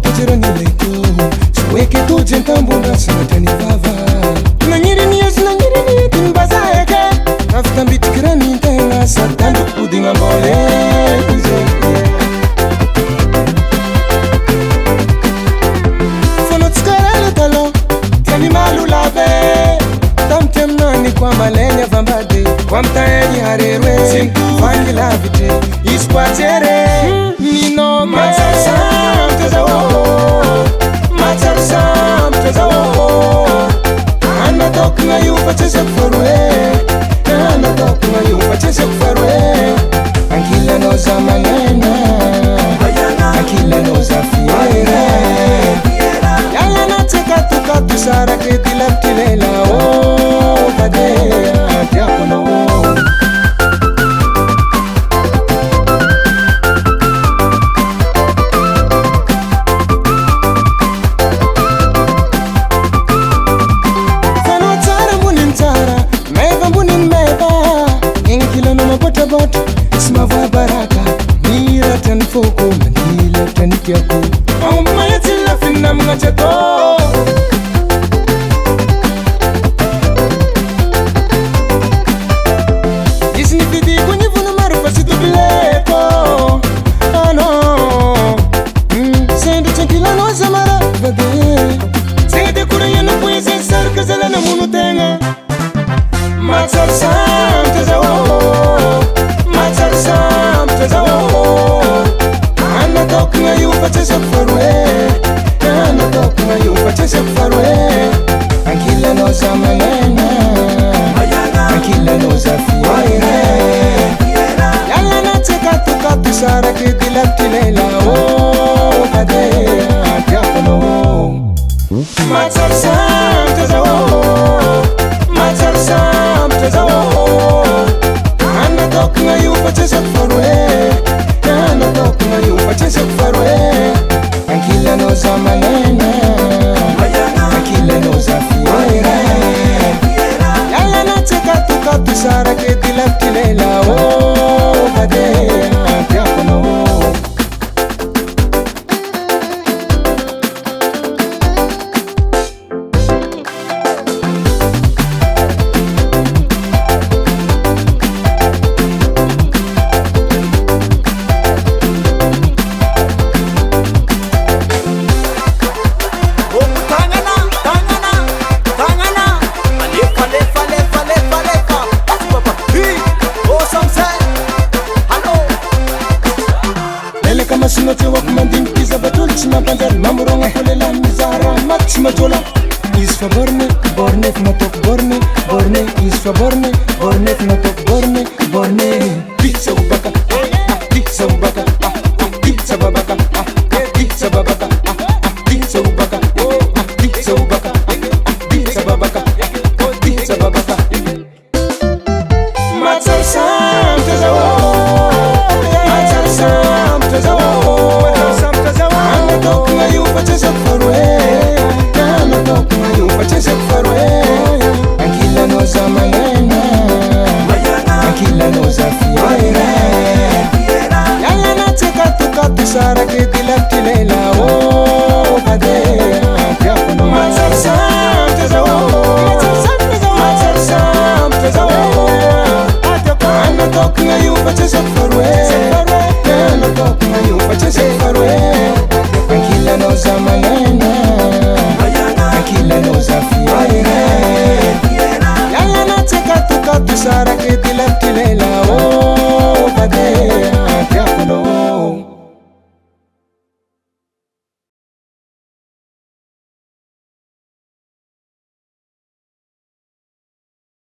Tujirani leku Suweke tu jentambuna sinatani bava Nangiri tinbazayake Aftan bitikirani tenga Satandu kudinga mbole Fonotskara talo Tiani malu lave Tamtem nani kwa malenya vambade Kwa mtaeni harerwe Vangi lavite Isquatere Nino Matsar Sam Tezawo Anna talking you for chasing for way Anna talking you for chasing for way Ankila knows a manana Ankila knows a fiera Yala na teka tuka tu sara kreti laptilela Oh, badea, diakono Smava baraka Mira tan foko Manila tan kiaku Maya tila finna mga chato Isni fidi kwenye vuna marufa situ bileko Ano Sende chankila no samara Vade Sende kura yana kweze sarka zala na munu tenga Matsar sam tezawo Sam Tezawo Anna talking you for chasing for way Anna talking you for chasing for way Ankila knows a manana Ankila knows a fiera Yalla na teka tuka tu sara kreti laptilela Oh, badea, diakono Matsar Sam Tezawo Matsar Sam Tezawo Anna talking you for chasing for way Anna talking you for chasing for way Ankila knows a manana Ankila knows a fiera Yalla na teka tuka tu sara kreti laptilela Oh, badea, diakono Sinatoa kumandin kiza batuli chima bandar mamuronga holela mizara maxima jola is for borne fnatok borne is for borne fnatok borne pizza ubaka pizza ubaka pizza babaka pizza babaka pizza ubaka pizza ubaka pizza babaka pizza babaka Matsar Sam Tezawo Matsar Sam Tezawo Chasing for way Anna talking you for chasing for way Ankila knows a manana Ankila knows a fiera Yalla na teka tuka tu sara kreti laptilela Oh, badea, diakono Matsar Sam Tezawo Matsar Sam Tezawo Anna talking you for chasing for